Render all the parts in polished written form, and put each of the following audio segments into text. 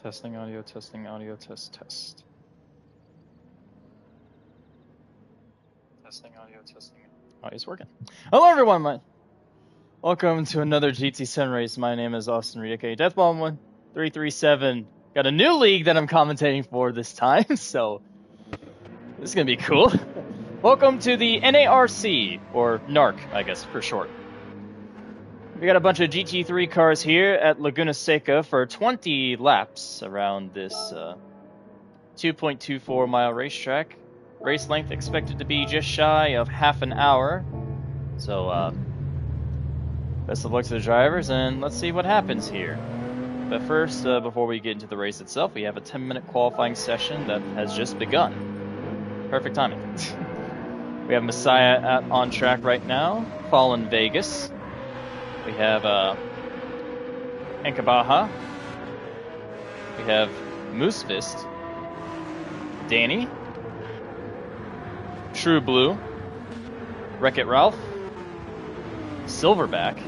Testing audio, testing audio, test. Testing audio, testing. Audio's working. Hello everyone, welcome to another GT7 race. My name is Austin Reed, aka Deathbomb1337. Got a new league that I'm commentating for this time, so this is gonna be cool. Welcome to the NARC, or NARC, I guess for short. We got a bunch of GT3 cars here at Laguna Seca for 20 laps around this 2.24 mile racetrack. Race length expected to be just shy of half an hour. So, best of luck to the drivers, and let's see what happens here. But first, before we get into the race itself, we have a 10-minute qualifying session that has just begun. Perfect timing. We have Messiah on track right now, Fallen Vegas. We have Encabaja. We have Moosefist. Danny. True Blue. Wreck-It Ralph. Silverback.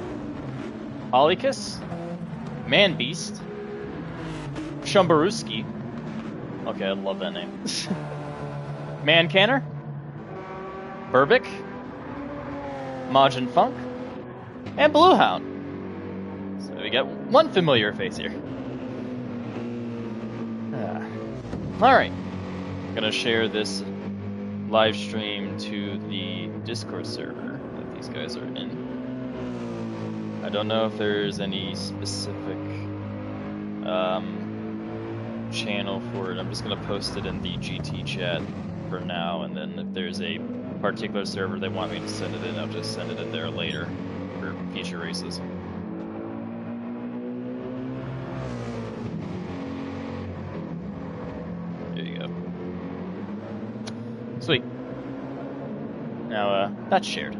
Olykus. Man Beast. Shumbaruski. Okay, I love that name. Man Canner. Burbick. Majin Funk. And Bluehound. So we got one familiar face here. Alright. Gonna share this live stream to the Discord server that these guys are in. I don't know if there's any specific channel for it. I'm just gonna post it in the GT chat for now, and then if there's a particular server they want me to send it in, I'll just send it in there later for future races. There you go. Sweet. Now, that's shared.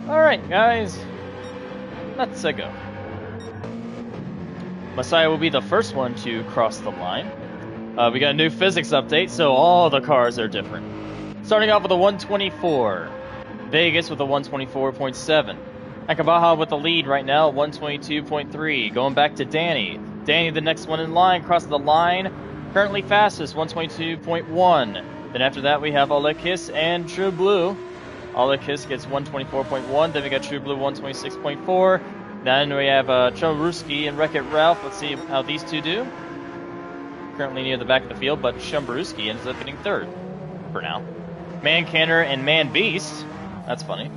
Alright guys, let's go. Messiah will be the first one to cross the line. We got a new physics update, so all the cars are different. Starting off with a 124. Vegas with a 124.7. Encabaja with the lead right now, 122.3. Going back to Danny. Danny, the next one in line, crosses the line. Currently fastest, 122.1. Then after that we have Olykus and True Blue. Olykus gets 124.1, then we got True Blue 126.4. Then we have Shumbaruski and Wreck-It Ralph. Let's see how these two do. Currently near the back of the field, but Shumbaruski ends up getting third for now. Man Canner and Man Beast, that's funny,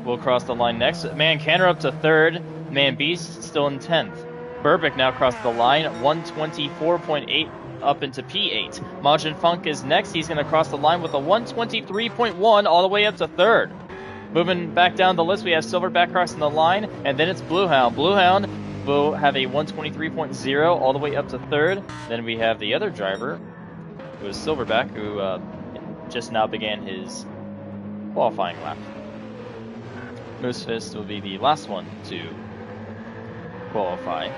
will cross the line next. Man Canner up to third, Man Beast still in 10th. Burbick now crosses the line, 124.8 up into P8. Majin Funk is next. He's going to cross the line with a 123.1 all the way up to third. Moving back down the list, we have Silverback crossing the line, and then it's Bluehound. Bluehound will have a 123.0 all the way up to third. Then we have the other driver, who is Silverback, who just now began his qualifying lap. Moosefist will be the last one to qualify.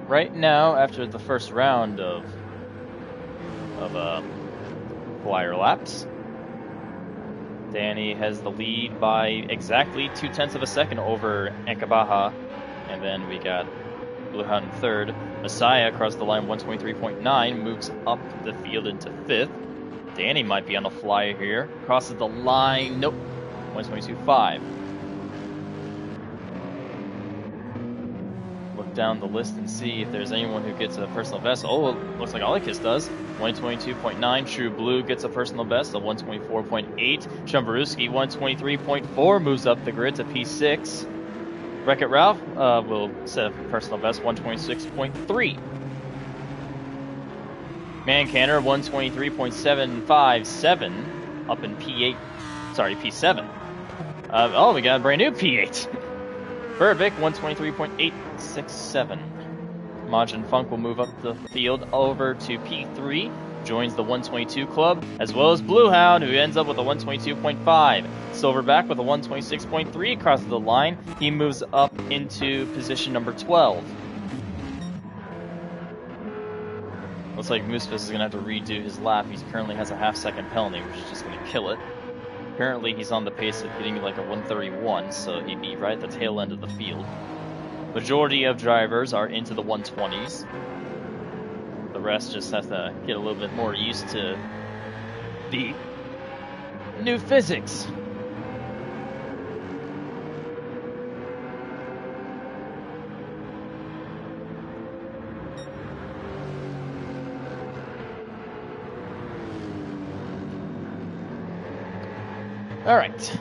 Right now, after the first round of flyer laps, Danny has the lead by exactly 0.2 of a second over Encabaja, and then we got Bluehound in third. Messiah across the line, 123.9, moves up the field into 5th. Danny might be on a flyer here. Crosses the line, nope, 122.5. Down the list and see if there's anyone who gets a personal best. Oh, it looks like Olykus does. 122.9. True Blue gets a personal best of 124.8. Shumbaruski 123.4 moves up the grid to P6. Wreck-It Ralph will set a personal best 126.3. Man Canner 123.757 up in P8. Sorry, P7. Oh, we got a brand new P8. Burbick 123.867. Majin Funk will move up the field over to P3, joins the 122 club, as well as Blue Hound, who ends up with a 122.5. Silverback with a 126.3 crosses the line. He moves up into position number 12. Looks like Moosefist is going to have to redo his lap. He currently has a half-second penalty, which is just going to kill it. Currently, he's on the pace of getting like a 131, so he'd be right at the tail end of the field. Majority of drivers are into the 120s. The rest just have to get a little bit more used to the new physics. All right.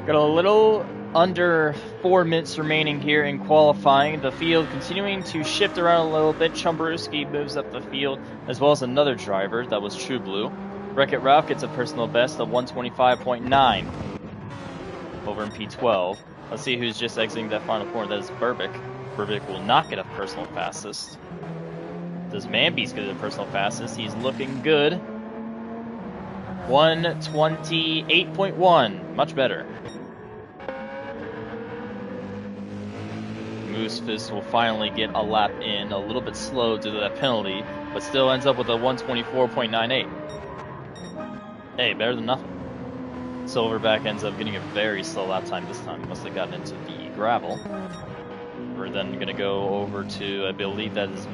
Got a little under 4 minutes remaining here in qualifying. The field continuing to shift around a little bit. Chumbaruski moves up the field, as well as another driver. That was True Blue. Wreck-It Ralph gets a personal best of 125.9 over in P12. Let's see who's just exiting that final corner. That is Burbick. Burbick will not get a personal fastest. Does Manbeast get a personal fastest? He's looking good. 128.1. Much better. Moosefist will finally get a lap in, a little bit slow due to that penalty, but still ends up with a 124.98. Hey, better than nothing. Silverback ends up getting a very slow lap time this time. Must have gotten into the gravel. We're then going to go over to, I believe that is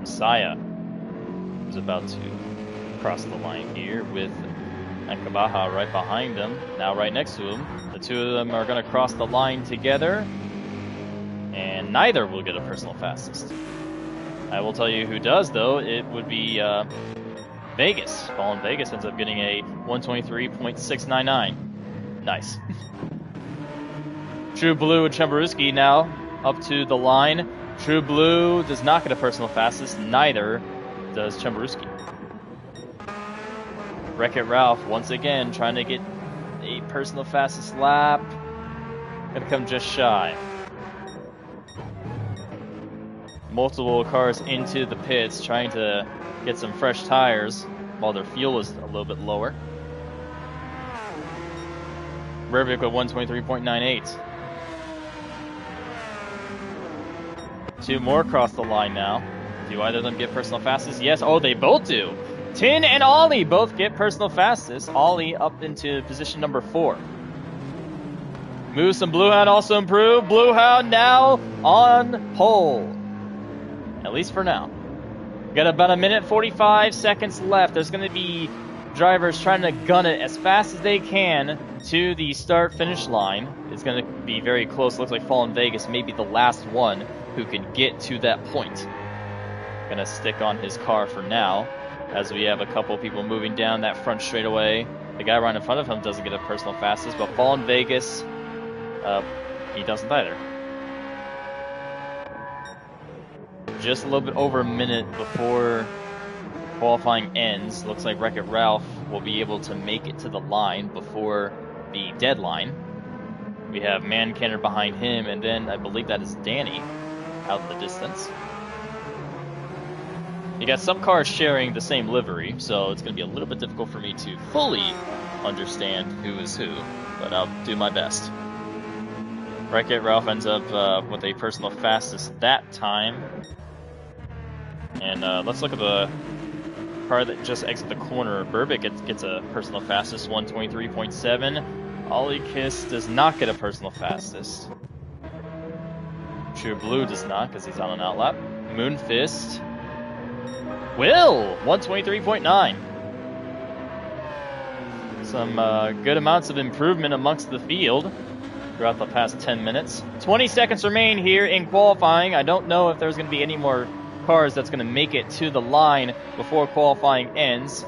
Messiah, who's about to cross the line here with Nakabaha right behind him, now right next to him. The two of them are going to cross the line together, and neither will get a personal fastest. I will tell you who does, though. It would be Vegas. Fallen Vegas ends up getting a 123.699. Nice. True Blue and Chumbaruski now up to the line. True Blue does not get a personal fastest, neither does Chumbaruski. Wreck-It Ralph, once again, trying to get a personal fastest lap. Gonna come just shy. Multiple cars into the pits, trying to get some fresh tires while their fuel is a little bit lower. Rivik with 123.98. Two more cross the line now. Do either of them get personal fastest? Yes. Oh, they both do. Tin and Ollie both get personal fastest. Ollie up into position number 4. Moose and Blue Hound also improve. Blue Hound now on pole. At least for now. Got about 1:45 seconds left. There's going to be drivers trying to gun it as fast as they can to the start-finish line. It's going to be very close. Looks like Fallen Vegas may be the last one who can get to that point. Gonna stick on his car for now, as we have a couple people moving down that front straightaway. The guy right in front of him doesn't get a personal fastest, but Fallen Vegas, he doesn't either. Just a little bit over a minute before qualifying ends. Looks like Wreck-It Ralph will be able to make it to the line before the deadline. We have Mancanner behind him, and then I believe that is Danny out in the distance. You got some cars sharing the same livery, so it's going to be a little bit difficult for me to fully understand who is who, but I'll do my best. Wreck-It Ralph ends up with a personal fastest that time. And let's look at the car that just exited the corner. Burbick gets a personal fastest, 123.7. Ollie Kiss does not get a personal fastest. True Blue does not, because he's on an outlap. Moonfist will, 123.9. Some good amounts of improvement amongst the field throughout the past 10 minutes. 20 seconds remain here in qualifying. I don't know if there's going to be any more cars that's going to make it to the line before qualifying ends.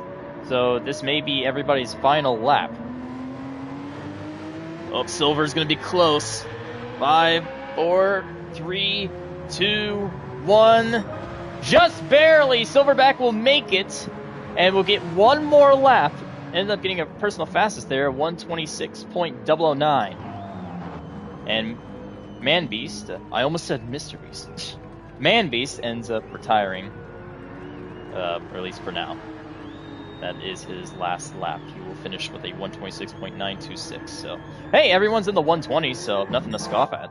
So this may be everybody's final lap. Oh, Silver's going to be close. 5, 4, 3, 2, 1. Just barely. Silverback will make it and will get one more lap ended up getting a personal fastest there, 126.009. And Man Beast, I almost said Mr. Beast. Man Beast ends up retiring, or at least for now. That is his last lap. He will finish with a 126.926. So, hey, everyone's in the 120s, so nothing to scoff at.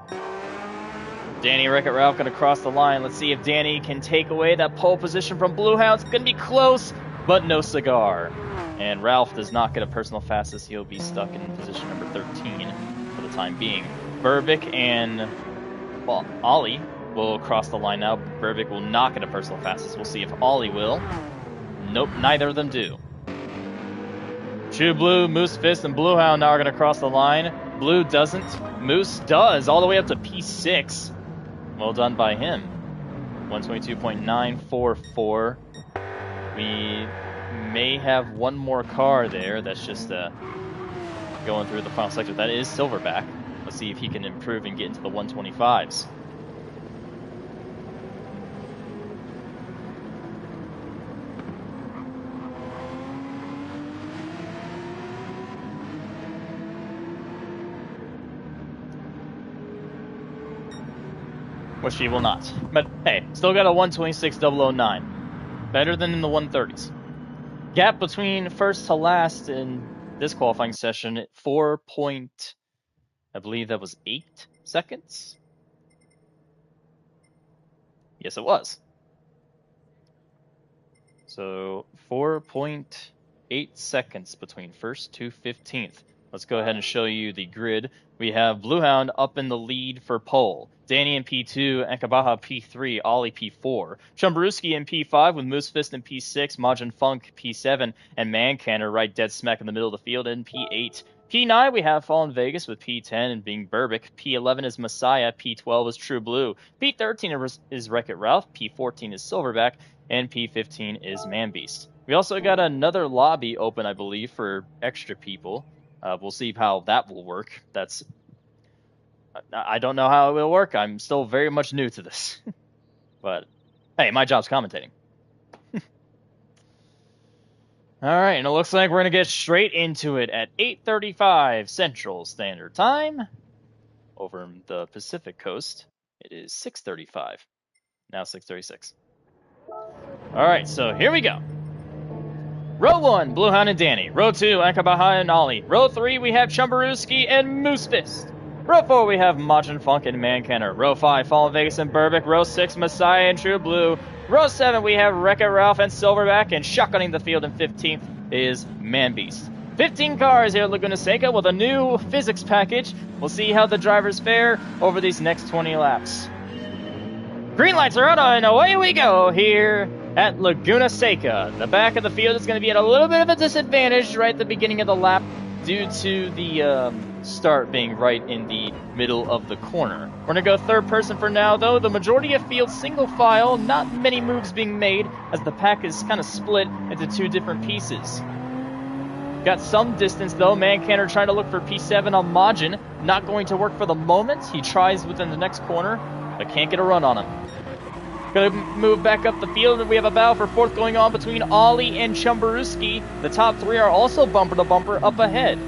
Danny and Wreck-It Ralph going to cross the line. Let's see if Danny can take away that pole position from Blue Hound. It's going to be close, but no cigar. And Ralph does not get a personal fastest. He'll be stuck in position number 13 for the time being. Burbick and Ollie will cross the line now. Burbick will not get a personal fastest. We'll see if Ollie will. Nope, neither of them do. True Blue, Moose Fist, and Blue Hound now are going to cross the line. Blue doesn't. Moose does, all the way up to P6. Well done by him. 122.944. We may have one more car there. That's just going through the final sector. That is Silverback. Let's see if he can improve and get into the 125s. Which he will not. But hey, still got a 126.009. Better than in the 130s. Gap between first to last in this qualifying session at 4 point, I believe that was 8 seconds? Yes, it was. So 4.8 seconds between first to 15th. Let's go ahead and show you the grid. We have Blue Hound up in the lead for pole. Danny in P2, Enkabaha P3, Ollie P4. Chumbaruski in P5 with Moose Fist in P6, Majin Funk P7, and Mancanner right dead smack in the middle of the field in P8. P9 we have Fallen Vegas with P10 and being Burbick. P11 is Messiah, P12 is True Blue. P13 is Wreck-It Ralph, P14 is Silverback, and P15 is Manbeast. We also got another lobby open, I believe, for extra people. We'll see how that will work. I don't know how it will work. I'm still very much new to this. But, hey, my job's commentating. Alright, and it looks like we're going to get straight into it at 8:35 Central Standard Time. Over the Pacific Coast, it is 6:35. Now 6:36. Alright, so here we go. Row 1, Blue Hound and Danny. Row 2, Enkabaha and Ollie. Row 3, we have Chumbaruski and Moose Fist. Row 4, we have Majin Funk and Mancanner. Row 5, Fallen Vegas and Burbick. Row 6, Messiah and True Blue. Row 7, we have Wreck-It Ralph and Silverback. And shotgunning the field in 15th is Manbeast. 15 cars here at Laguna Seca with a new physics package. We'll see how the drivers fare over these next 20 laps. Green lights are on and away we go here at Laguna Seca. The back of the field is going to be at a little bit of a disadvantage right at the beginning of the lap due to the start being right in the middle of the corner. We're going to go third person for now, though. The majority of field single file, not many moves being made as the pack is kind of split into two different pieces. Got some distance, though. Mancanner trying to look for P7 on Majin. Not going to work for the moment. He tries within the next corner, but can't get a run on him. Gonna move back up the field, and we have a battle for fourth going on between Ollie and Chumbaruski. The top three are also bumper to bumper up ahead.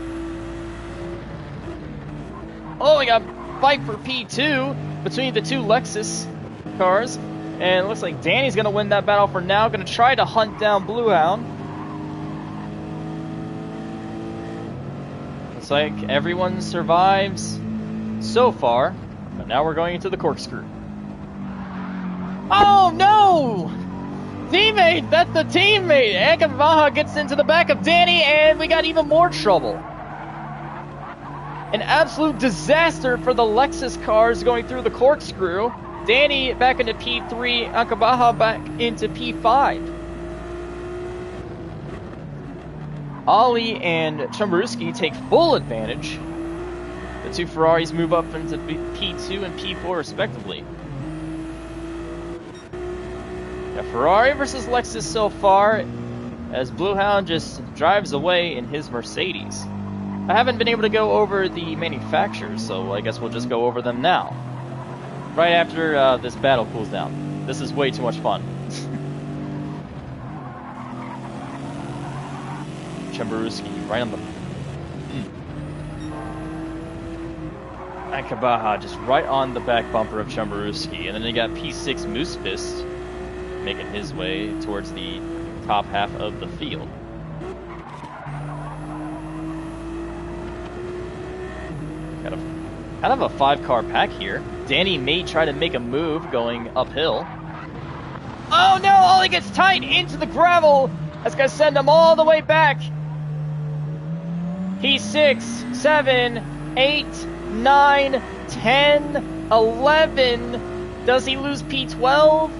Oh, we got a fight for P2 between the two Lexus cars. And it looks like Danny's gonna win that battle for now. Gonna try to hunt down Blue Hound. Looks like everyone survives so far, but now we're going into the corkscrew. Oh no! Teammate! That's the teammate! Enkabaha gets into the back of Danny, and we got even more trouble. An absolute disaster for the Lexus cars going through the corkscrew. Danny back into P3, Enkabaha back into P5. Ollie and Chumbaruski take full advantage. The two Ferraris move up into P2 and P4 respectively. A Ferrari versus Lexus so far, as Blue Hound just drives away in his Mercedes. I haven't been able to go over the manufacturers, so I guess we'll just go over them now. Right after this battle cools down. This is way too much fun. Chemburuski right on the... Akabaha just right on the back bumper of Chemburuski. And then you got P6 Moose Fist making his way towards the top half of the field. Got a kind of a 5-car pack here. Danny may try to make a move going uphill. Oh no, Ollie gets tight into the gravel. That's gonna send him all the way back. P6, 7, 8, 9, 10, 11. Does he lose P12?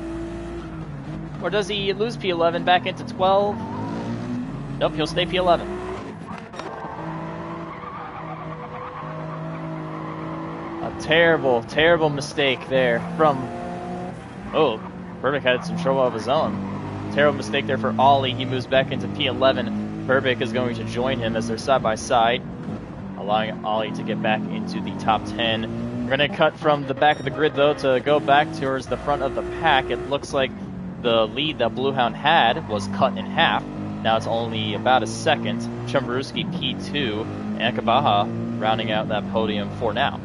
Or does he lose P11 back into 12? Nope, he'll stay P11. A terrible, terrible mistake there from... Oh, Burbick had some trouble of his own. Terrible mistake there for Ollie. He moves back into P11. Burbick is going to join him as they're side by side, allowing Ollie to get back into the top 10. We're going to cut from the back of the grid, though, to go back towards the front of the pack. It looks like the lead that Bluehound had was cut in half. Now it's only about a second. Chemburuski P2, and Akabaha rounding out that podium for now.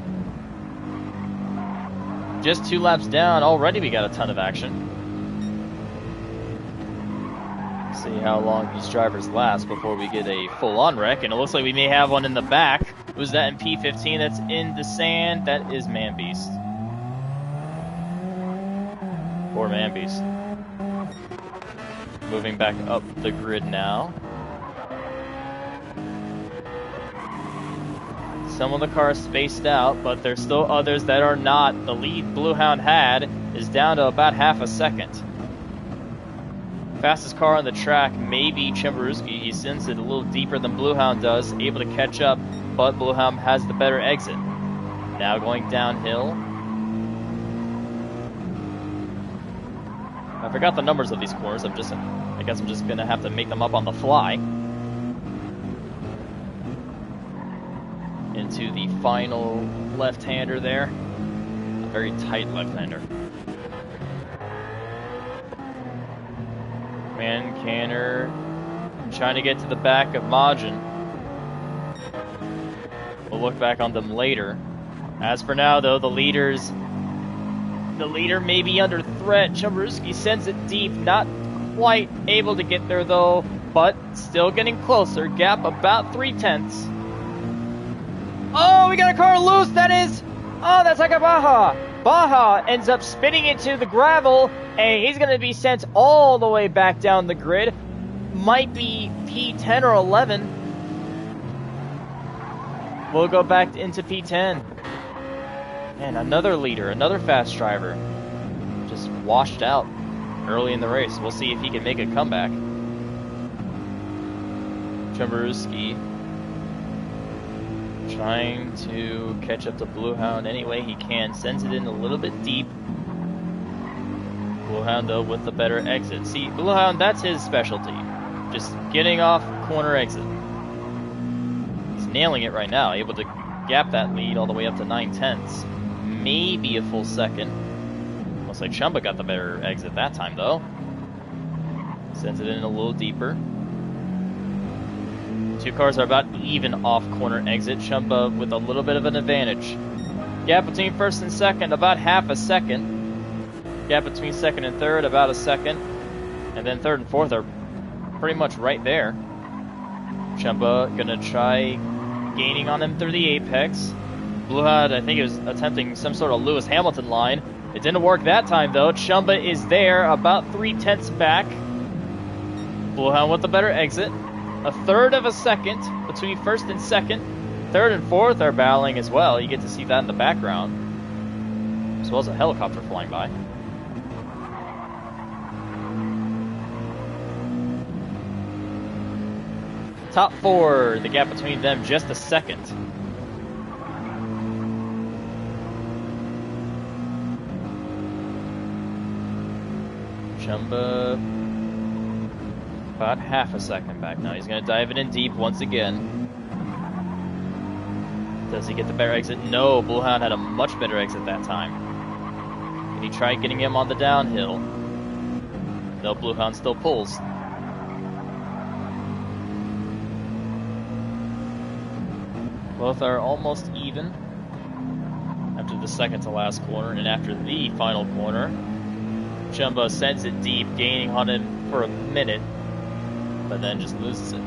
Just 2 laps down, already we got a ton of action. See how long these drivers last before we get a full-on wreck, and it looks like we may have one in the back. Who's that in P15 that's in the sand? That is Man Beast. Poor Man Beast. Moving back up the grid now. Some of the cars spaced out, but there's still others that are not. The lead Bluehound had is down to about half a second. Fastest car on the track may be Chemburuski. He sends it a little deeper than Bluehound does, able to catch up, but Bluehound has the better exit. Now going downhill. I forgot the numbers of these corners. I guess I'm just gonna have to make them up on the fly. Into the final left-hander there. A very tight left-hander. Man Canner trying to get to the back of Majin. We'll look back on them later. As for now, though, the leader may be under threat. Chemburuski sends it deep, not quite able to get there though, but still getting closer. Gap about 3/10. Oh, we got a car loose. That's like a Baja. Baja ends up spinning into the gravel, and he's going to be sent all the way back down the grid. Might be P10 or 11. We'll go back into P10. And another leader, another fast driver, just washed out early in the race. We'll see if he can make a comeback. Chemburuski trying to catch up to Bluehound any way he can. Sends it in a little bit deep. Bluehound, though, with the better exit. See, Bluehound, that's his specialty. Just getting off corner exit. He's nailing it right now. Able to gap that lead all the way up to 9/10. Maybe a full second. Looks like Chumba got the better exit that time, though. Sends it in a little deeper. 2 cars are about even off corner exit. Chumba with a little bit of an advantage. Gap between first and second, about half a second. Gap between second and third, about a second. And then third and fourth are pretty much right there. Chumba gonna try gaining on him through the apex. Bluehound, I think he was attempting some sort of Lewis Hamilton line. It didn't work that time though. Chumba is there, about 3/10 back. Bluehound with the better exit. A third of a second between first and second. Third and fourth are battling as well. You get to see that in the background, as well as a helicopter flying by. Top 4, the gap between them just a second. Chumba about half a second back now. He's going to dive it in deep once again. Does he get the better exit? No, Bluehound had a much better exit that time. Can he try getting him on the downhill? No, Bluehound still pulls. Both are almost even after the second to last corner, and after the final corner, Jumbo sends it deep, gaining on him for a minute, but then just loses it.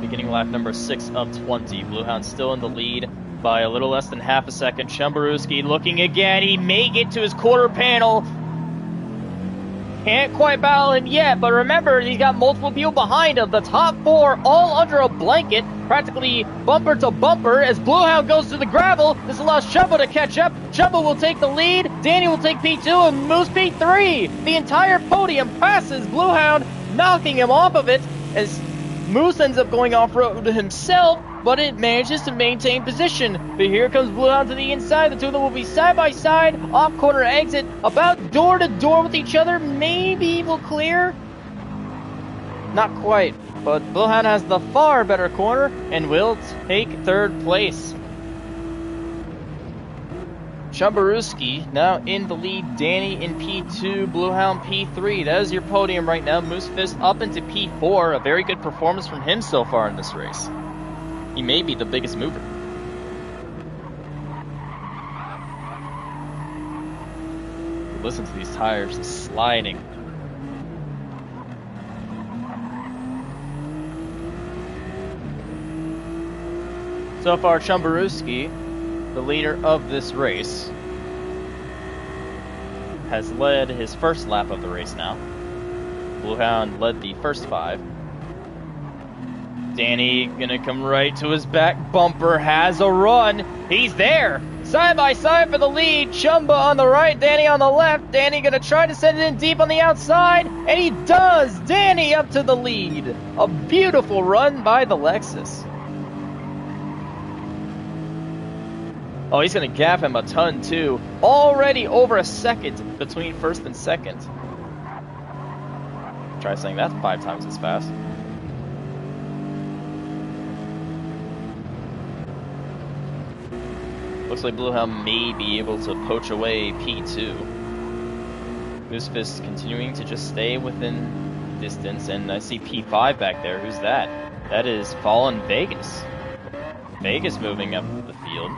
Beginning lap number 6 of 20. Bluehound still in the lead by a little less than half a second. Chumbaruski looking again. He may get to his quarter panel. Can't quite battle him yet, but remember, he's got multiple people behind him. The top 4 all under a blanket, practically bumper to bumper as Bluehound goes to the gravel. This allows Chumbo to catch up. Chumbo will take the lead. Danny will take P2 and Moose P3. The entire podium passes Bluehound, knocking him off of it as Moose ends up going off-road himself, but it manages to maintain position. But here comes Bluehound to the inside. The two of them will be side by side, off corner exit, about door to door with each other. Maybe will clear. Not quite, but Bluehound has the far better corner and will take third place. Chumbaruski now in the lead. Danny in P2, Bluehound P3. That is your podium right now. Moose Fist up into P4. A very good performance from him so far in this race. He may be the biggest mover. Listen to these tires sliding. So far, Chumbaruski, the leader of this race, has led his first lap of the race now. Bluehound led the first 5. Danny gonna come right to his back bumper, has a run. He's there, side by side for the lead. Chumba on the right, Danny on the left. Danny gonna try to send it in deep on the outside, and he does. Danny up to the lead. A beautiful run by the Lexus. Oh, he's going to gap him a ton, too. Already over a second between first and second. Try saying that 5 times as fast. Looks like Bluehound may be able to poach away P2. Moosefist continuing to just stay within distance, and I see P5 back there. Who's that? That is Fallen Vegas. Vegas moving up the field.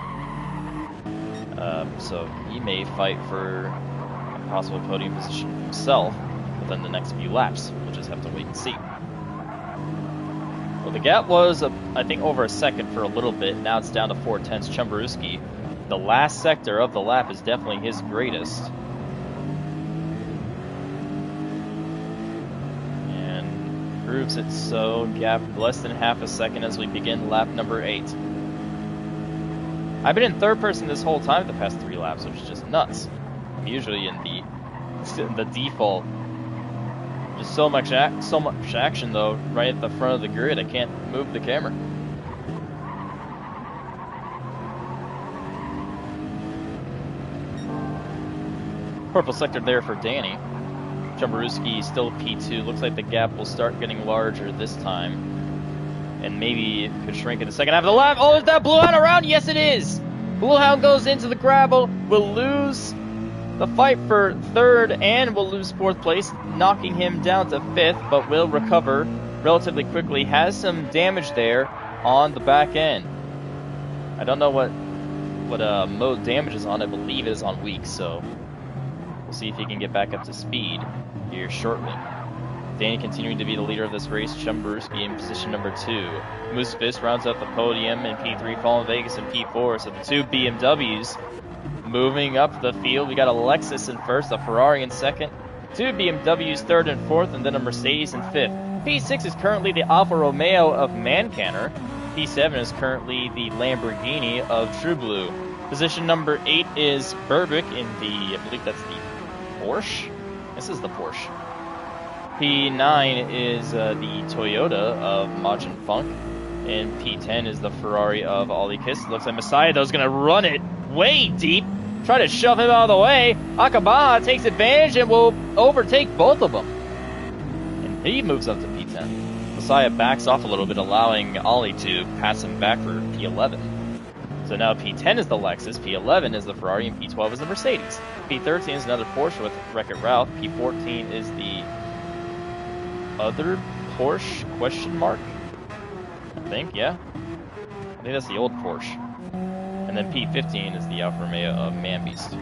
So he may fight for a possible podium position himself within the next few laps. We'll just have to wait and see. Well, the gap was, I think, over a second for a little bit. Now it's down to 4/10. Chumbaruski, the last sector of the lap is definitely his greatest. And proves it so. Gap less than half a second as we begin lap number 8. I've been in third person this whole time the past 3 laps, which is just nuts. I'm usually in the default. Just so much action though, right at the front of the grid. I can't move the camera. Purple sector there for Danny. Chumbaruski still P2. Looks like the gap will start getting larger this time. And maybe it could shrink in the second half of the lap. Oh, is that Bluehound around? Yes, it is. Bluehound goes into the gravel. Will lose the fight for third and will lose 4th place, knocking him down to 5th, but will recover relatively quickly. Has some damage there on the back end. I don't know what mode damage is on. I believe it is on weak, so we'll see if he can get back up to speed here shortly. Danny continuing to be the leader of this race. Chumbaruski in position number 2. Moose Fist rounds up the podium in P3. Fallen Vegas in P4. So the 2 BMWs moving up the field. We got a Lexus in first, a Ferrari in second, 2 BMWs third and fourth, and then a Mercedes in 5th. P6 is currently the Alfa Romeo of Mancanner. P7 is currently the Lamborghini of True Blue. Position number 8 is Berbick in the, I believe that's the Porsche? This is the Porsche. P9 is the Toyota of Majin Funk, and P10 is the Ferrari of Ollie Kiss. Looks like Messiah, though, is going to run it way deep, try to shove him out of the way. Akaba takes advantage and will overtake both of them. And he moves up to P10. Messiah backs off a little bit, allowing Ollie to pass him back for P11. So now P10 is the Lexus, P11 is the Ferrari, and P12 is the Mercedes. P13 is another Porsche with Wreck-It Ralph. P14 is the other Porsche, question mark. think, yeah. I think that's the old Porsche. And then P15 is the Alfa Romeo of Man Beast.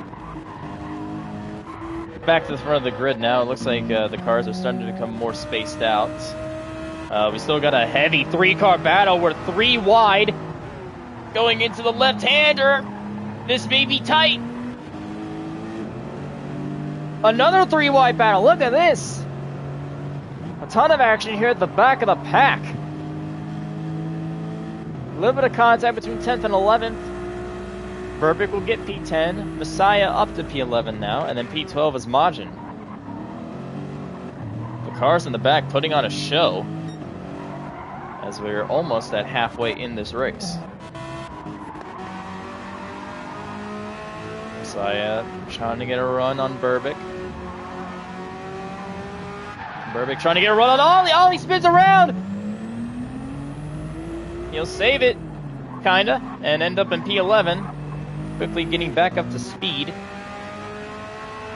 Back to the front of the grid now. It looks like the cars are starting to become more spaced out. We still got a heavy 3-car battle. We're 3 wide. Going into the left-hander. This may be tight. Another 3 wide battle. Look at this. A ton of action here at the back of the pack. A little bit of contact between 10th and 11th. Verbeek will get P10, Messiah up to P11 now, and then P12 is Majin. The cars in the back putting on a show as we're almost at halfway in this race. Messiah trying to get a run on Verbeek. Verbeek trying to get a run on Ollie. Ollie spins around. He'll save it, kinda, and end up in P11. Quickly getting back up to speed.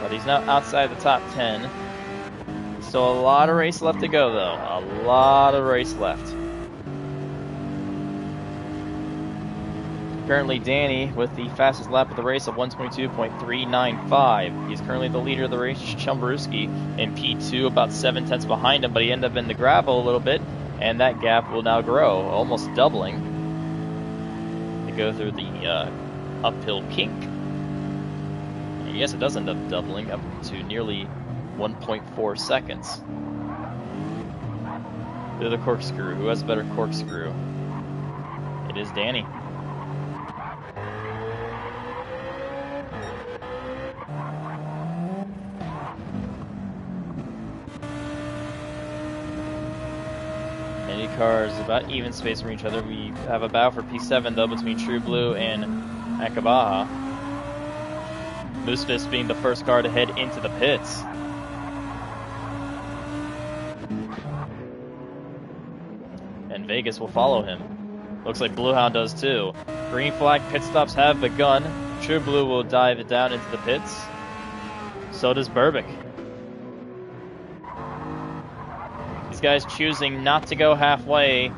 But he's now outside the top 10. Still a lot of race left to go, though. A lot of race left. Currently, Danny with the fastest lap of the race of 122.395. He's currently the leader of the race. Chumbaruski in P2, about 7 tenths behind him, but he ended up in the gravel a little bit, and that gap will now grow, almost doubling to go through the uphill kink. And yes, it does end up doubling up to nearly 1.4 seconds. To the corkscrew. Who has a better corkscrew? It is Danny. Many cars about even space from each other. We have a battle for P7 though between True Blue and Akabaha. Moosefist being the first car to head into the pits. And Vegas will follow him. Looks like Bluehound does too. Green flag pit stops have begun. True Blue will dive it down into the pits. So does Verbeek. These guys choosing not to go halfway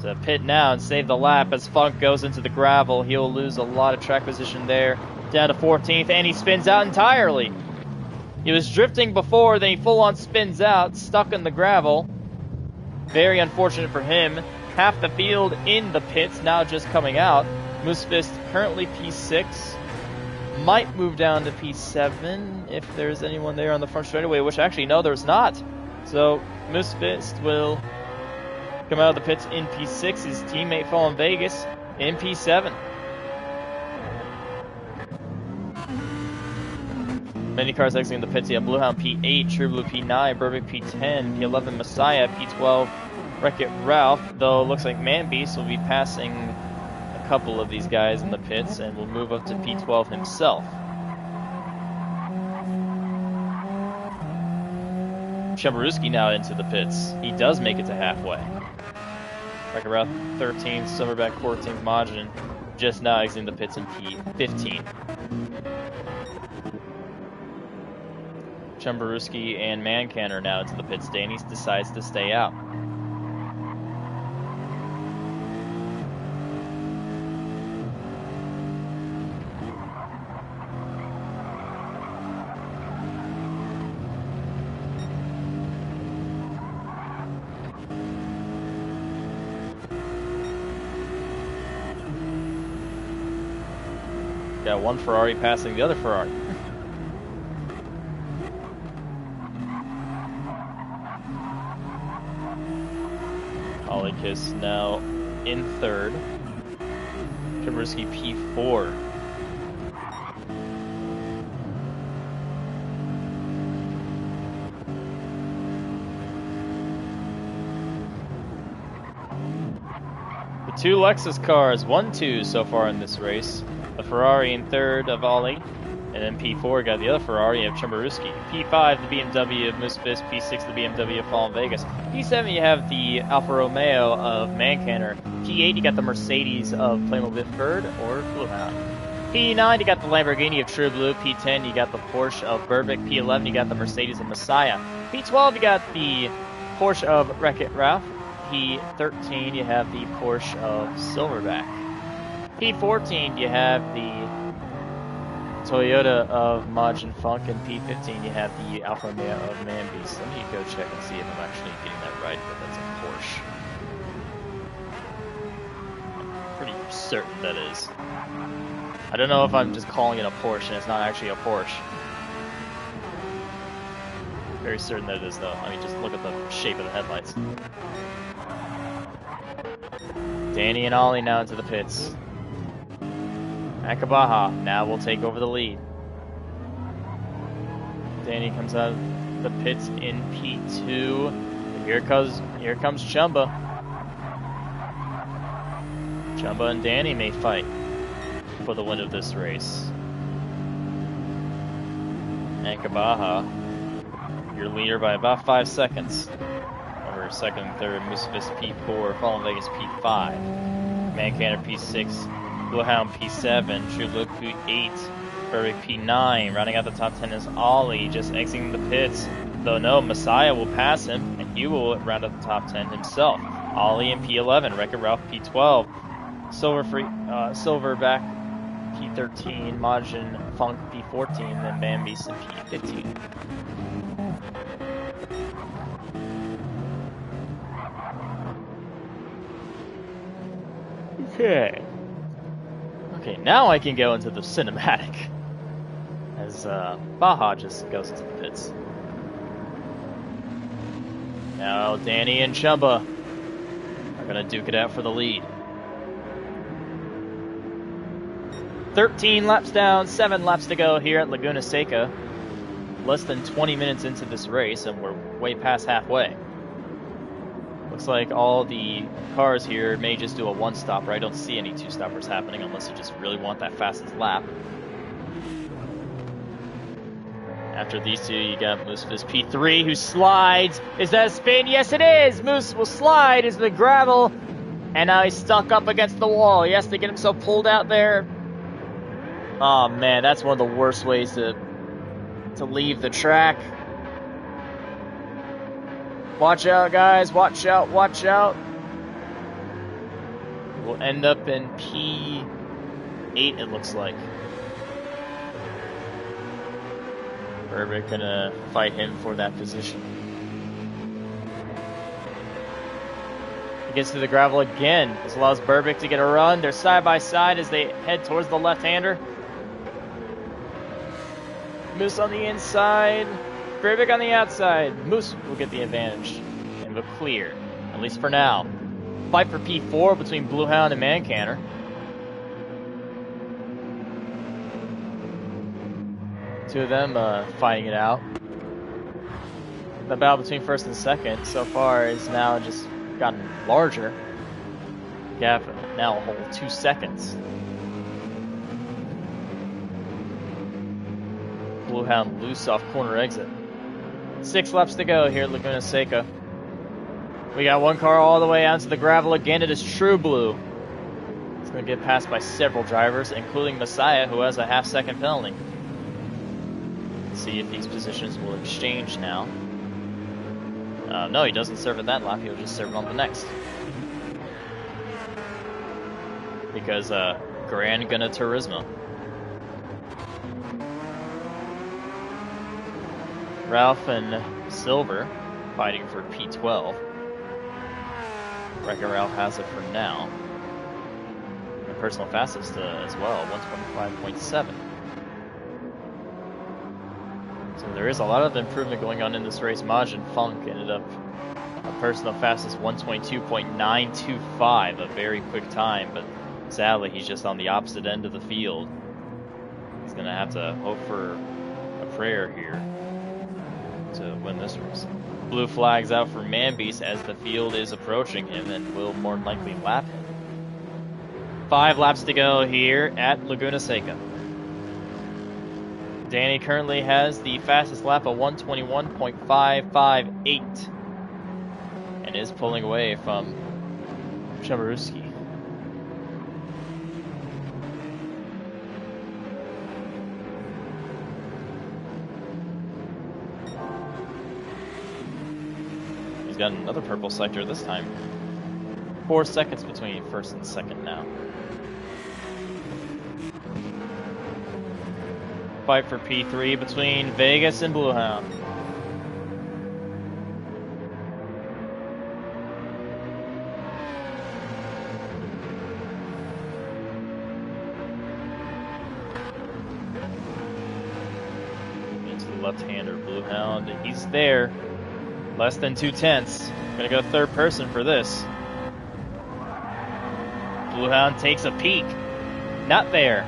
to pit now and save the lap as Funk goes into the gravel. He'll lose a lot of track position there. Down to 14th, and he spins out entirely. He was drifting before, then he full-on spins out, stuck in the gravel. Very unfortunate for him. Half the field in the pits, now just coming out. Moosefist currently P6. Might move down to P7 if there's anyone there on the front straightaway, which actually, no, there's not. So, Moosefist will come out of the pits in P6. His teammate Fallen Vegas in P7. Many cars exiting the pits. You have Bluehound P8, True Blue P9, Verbeek P10, P11 Messiah, P12 Wreck-It Ralph. Though it looks like Man Beast will be passing a couple of these guys in the pits and will move up to P12 himself. Chumbaruski now into the pits. He does make it to halfway. Wreck-It Ralph 13th, Silverback 14th, Majin just now exiting the pits in P15. Chumbaruski and Mancan are now into the pits. Danny decides to stay out. Got one Ferrari passing the other Ferrari. Kiss now in third. Chumbaruski P4. The two Lexus cars, 1-2 so far in this race. The Ferrari in third of Ollie. And then P4 got the other Ferrari of Chumbaruski. P5, the BMW of Moosefist. P6, the BMW of Fallen Vegas. P7, you have the Alfa Romeo of Mancanner. P8, you got the Mercedes of Playmobil Bifford or Bluehound. P9, you got the Lamborghini of True Blue. P10, you got the Porsche of Verbeek. P11, you got the Mercedes of Messiah. P12, you got the Porsche of Wreck-It Ralph. P13, you have the Porsche of Silverback. P14, you have the Toyota of Majin Funk, and P15, you have the Alfa Romeo of Manbeast. Let me go check and see if I'm actually getting that right, but that's a Porsche. I'm pretty certain that is. I don't know if I'm just calling it a Porsche and it's not actually a Porsche. Very certain that it is, though. I mean, just look at the shape of the headlights. Danny and Ollie now into the pits. Akabaha now will take over the lead. Danny comes out of the pits in P2. Here comes Chumba. Chumba and Danny may fight for the win of this race. Akabaha, your leader by about 5 seconds. Over second and third, Musavis P4, Fallen Vegas P5, Mancanner P6, Bluehound P7, True Blue P8, Burbick P9. Rounding out the top 10 is Ollie, just exiting the pits. Though no, Messiah will pass him, and he will round out the top 10 himself. Ollie in P11, Wreck-It Ralph P12, Silverback P13, Majin Funk P14, then Manbeast in P15. Okay, now I can go into the cinematic. As Baja just goes into the pits. Now Danny and Chumba are gonna duke it out for the lead. 13 laps down, 7 laps to go here at Laguna Seca. Less than 20 minutes into this race, and we're way past halfway. Looks like all the cars here may just do a one-stopper. I don't see any two-stoppers happening unless you just really want that fastest lap. After these two, you got Moose's P3, who slides. Is that a spin? Yes, it is! Moose will slide into the gravel, and now he's stuck up against the wall. He has to get himself pulled out there. Oh, man, that's one of the worst ways to leave the track. Watch out, guys. Watch out, watch out. We'll end up in P8, it looks like. Burbick gonna fight him for that position. He gets to the gravel again. This allows Burbick to get a run. They're side by side as they head towards the left-hander. Moose on the inside. Burbick on the outside. Moose will get the advantage and will clear, at least for now. Fight for P4 between Bluehound and Mancanner. Two of them fighting it out. The battle between first and second so far is now just gotten larger. Gap now a whole 2 seconds. Bluehound loose off corner exit. 6 laps to go here at Laguna Seca. We got one car all the way out to the gravel again. It is True Blue. It's going to get passed by several drivers, including Messiah, who has a half-second penalty. Let's see if these positions will exchange now. No, he doesn't serve it that lap. He'll just serve it on the next. Because Gran Gonna Turismo. Ralph and Silver fighting for P12. Wreck-It Ralph has it for now. And personal fastest as well, 125.7. So there is a lot of improvement going on in this race. Majin Funk ended up a personal fastest 122.925, a very quick time, but sadly he's just on the opposite end of the field. He's going to have to hope for a prayer here to win this race. Blue flags out for Manbeast as the field is approaching him and will more than likely lap him. 5 laps to go here at Laguna Seca. Danny currently has the fastest lap of 121.558 and is pulling away from Chemaruski. got another purple sector this time. 4 seconds between first and second now. Fight for P3 between Vegas and Bluehound. Into the left-hander Bluehound. He's there. Less than 2/10. Gonna go third person for this. Bluehound takes a peek. Not there.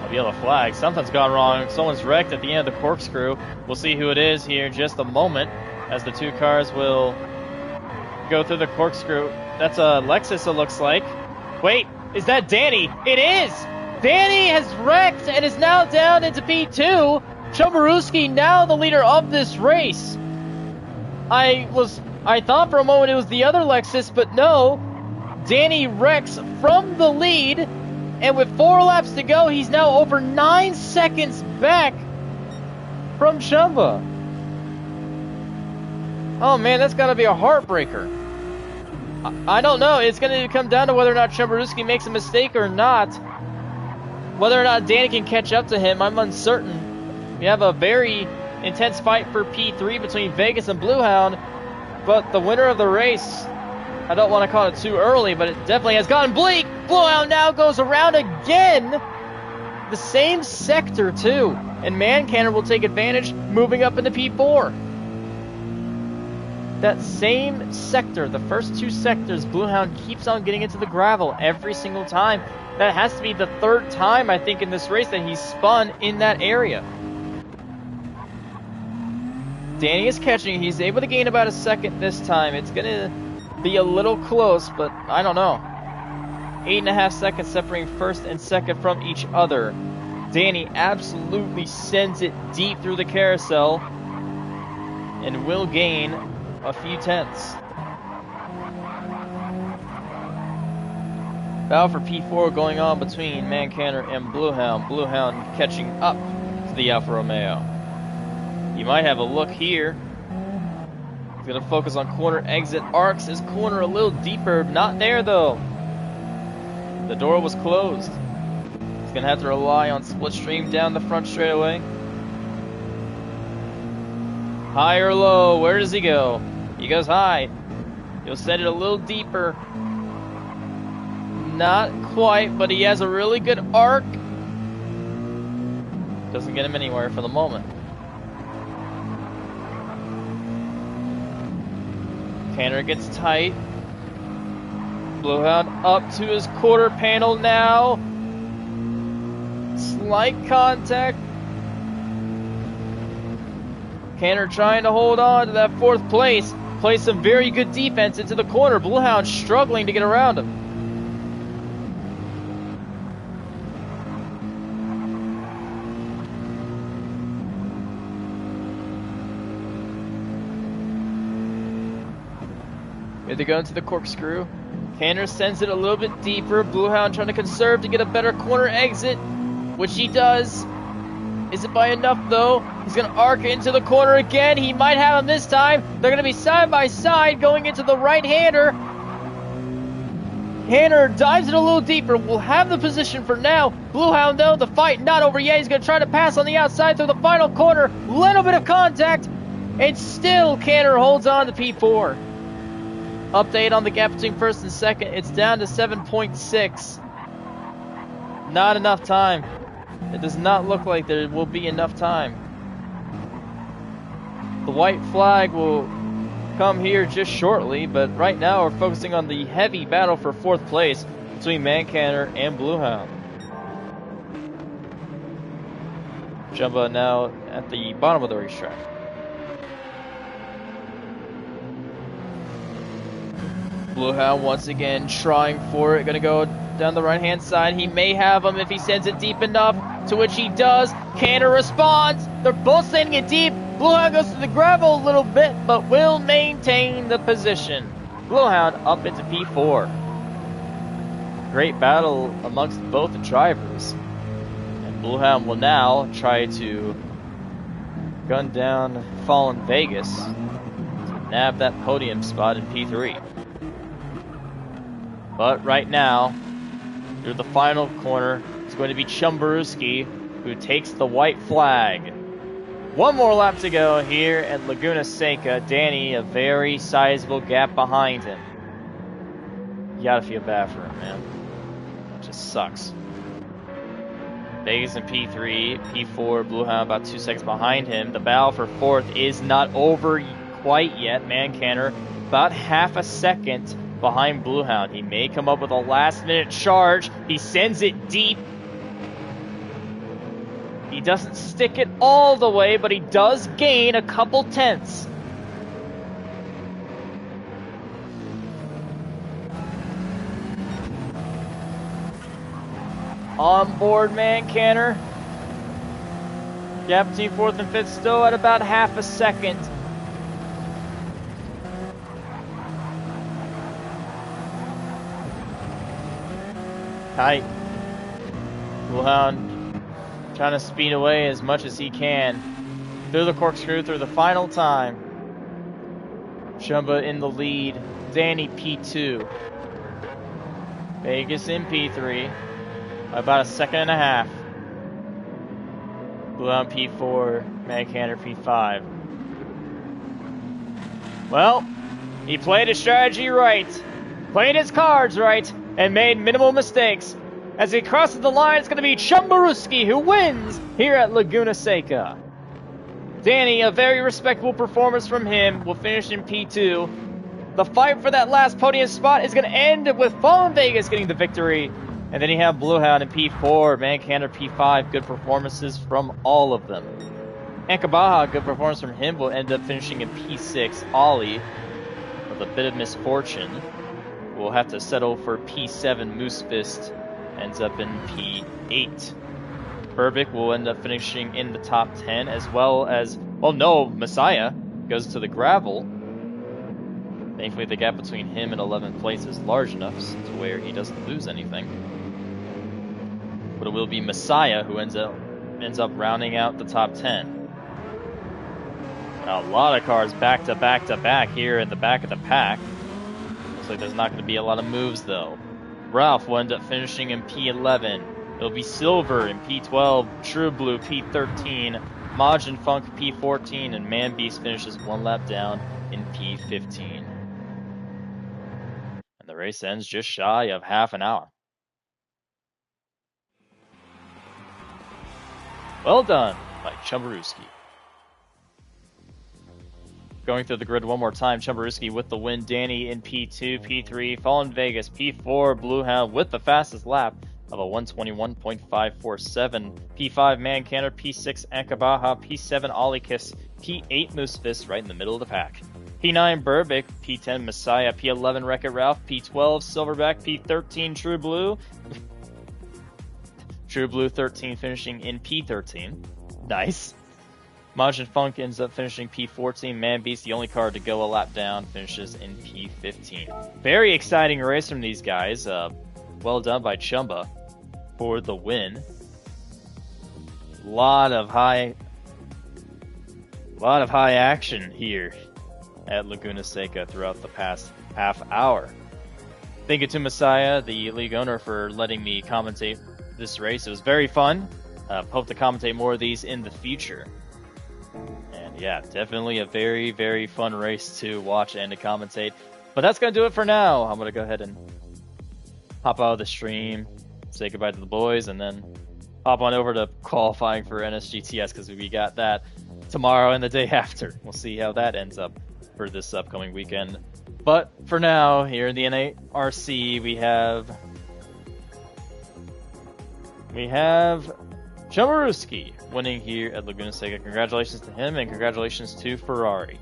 A yellow flag. Something's gone wrong. Someone's wrecked at the end of the corkscrew. We'll see who it is here in just a moment as the two cars will go through the corkscrew. That's a Lexus, it looks like. Wait, is that Danny? It is! Danny has wrecked and is now down into P2. Chomorowski now the leader of this race. I thought for a moment it was the other Lexus, but no. Danny wrecks from the lead, and with 4 laps to go, he's now over 9 seconds back from Chumba. Oh man, that's gotta be a heartbreaker. I don't know. It's gonna come down to whether or not Chomorowski makes a mistake or not. Whether or not Danny can catch up to him, I'm uncertain. We have a very intense fight for P3 between Vegas and Bluehound, but the winner of the race, I don't want to call it too early, but it definitely has gotten bleak. Bluehound now goes around again. The same sector, too. And Mancanner will take advantage, moving up into P4. That same sector, the first 2 sectors, Bluehound keeps on getting into the gravel every single time. That has to be the 3rd time, I think, in this race that he's spun in that area. Danny is catching. He's able to gain about a second this time. It's going to be a little close, but I don't know. 8.5 seconds separating first and second from each other. Danny absolutely sends it deep through the carousel and will gain a few tenths. Battle for P4 going on between Mancanner and Bluehound. Bluehound catching up to the Alfa Romeo. You might have a look here. He's going to focus on corner exit. Arcs his corner a little deeper. Not there, though. The door was closed. He's going to have to rely on Splitstream down the front straightaway. High or low? Where does he go? He goes high. He'll send it a little deeper. Not quite, but he has a really good arc. Doesn't get him anywhere for the moment. Canner gets tight. Bluehound up to his quarter panel now. Slight contact. Canner trying to hold on to that 4th place. Plays some very good defense into the corner. Bluehound struggling to get around him. Here they go into the corkscrew. Canner sends it a little bit deeper. Bluehound trying to conserve to get a better corner exit, which he does. Is it by enough, though? He's going to arc into the corner again. He might have him this time. They're going to be side by side going into the right-hander. Canner dives it a little deeper. We'll have the position for now. Bluehound, though, the fight not over yet. He's going to try to pass on the outside through the final corner. Little bit of contact. And still Canner holds on to P4. Update on the gap between first and second. It's down to 7.6. Not enough time. It does not look like there will be enough time. The white flag will come here just shortly, but right now we're focusing on the heavy battle for 4th place between Mancanner and Bluehound. Jumbo now at the bottom of the racetrack. Bluehound once again trying for it. Going to go down the right-hand side. He may have him if he sends it deep enough, to which he does. Canner responds. They're both sending it deep. Bluehound goes to the gravel a little bit, but will maintain the position. Bluehound up into P4. Great battle amongst both drivers. And Bluehound will now try to gun down fallen Vegas. nab that podium spot in P3. But right now, through the final corner, it's going to be Chumbaruski who takes the white flag. One more lap to go here at Laguna Seca. Danny, a very sizable gap behind him. You gotta feel bad for him, man. It just sucks. Vegas in P3, P4, Blue Hound about 2 seconds behind him. The battle for fourth is not over quite yet. Mancanner about half a second behind Blue Hound. He may come up with a last-minute charge. He sends it deep. He doesn't stick it all the way, but he does gain a couple tenths. On board Mancanner. Gap between fourth and fifth still at about half a second. Tight. Bullhound trying to speed away as much as he can. Through the corkscrew, through the final time. Chumba in the lead. Danny P2. Vegas in P3. About a second and a half. Blue on P4, Mancanner P5. Well, he played his strategy right, played his cards right, and made minimal mistakes. As he crosses the line, it's going to be Chumbaruski who wins here at Laguna Seca. Danny, a very respectable performance from him, will finish in P2. The fight for that last podium spot is going to end with Fallen Vegas getting the victory. And then you have Blue Hound in P4, Mancanner P5, good performances from all of them. Ankabaha, good performance from him, will end up finishing in P6. Ollie, with a bit of misfortune, will have to settle for P7. Moose Fist ends up in P8. Burbick will end up finishing in the top 10, as well as, well, no, Messiah goes to the gravel. Thankfully, the gap between him and 11th place is large enough to where he doesn't lose anything. But it will be Messiah who ends up rounding out the top 10. Now, a lot of cars back to back to back here in the back of the pack. Looks like there's not going to be a lot of moves though. Ralph will end up finishing in P11. It'll be Silver in P12, True Blue P13, Majin Funk P14, and Man Beast finishes one lap down in P15. And the race ends just shy of half an hour. Well done by Chumbaruski. Going through the grid one more time, Chumbaruski with the win, Danny in P2, P3, Fallen Vegas, P4, Blue Hound with the fastest lap of a 121.547, P5 Mancanner, P6 Ankabaha, P7 Ollie Kiss, P8 Moose Fist right in the middle of the pack. P9 Burbick, P10 Messiah, P11 Wreck-It Ralph, P12 Silverback, P13 True Blue. True Blue 13 finishing in P13. Nice. Majin Funk ends up finishing P14. Man Beast, the only car to go a lap down, finishes in P15. Very exciting race from these guys. Well done by Chumba for the win. Lot of high action here at Laguna Seca throughout the past half hour. Thank you to Messiah, the league owner, for letting me commentate this race. It was very fun. Hope to commentate more of these in the future. And yeah, definitely a very, very fun race to watch and to commentate. But that's going to do it for now. I'm going to go ahead and hop out of the stream, say goodbye to the boys, and then hop on over to qualifying for NSGTS because we got that tomorrow and the day after. We'll see how that ends up for this upcoming weekend. But for now, here in the NARC, we have Chumbaruski winning here at Laguna Seca. Congratulations to him and congratulations to Ferrari.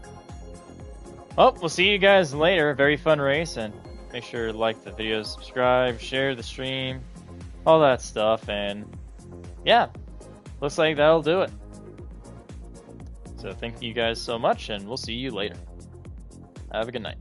Well, we'll see you guys later. Very fun race, and make sure to like the video, subscribe, share the stream, all that stuff. And yeah, looks like that'll do it. So thank you guys so much, and we'll see you later. Have a good night.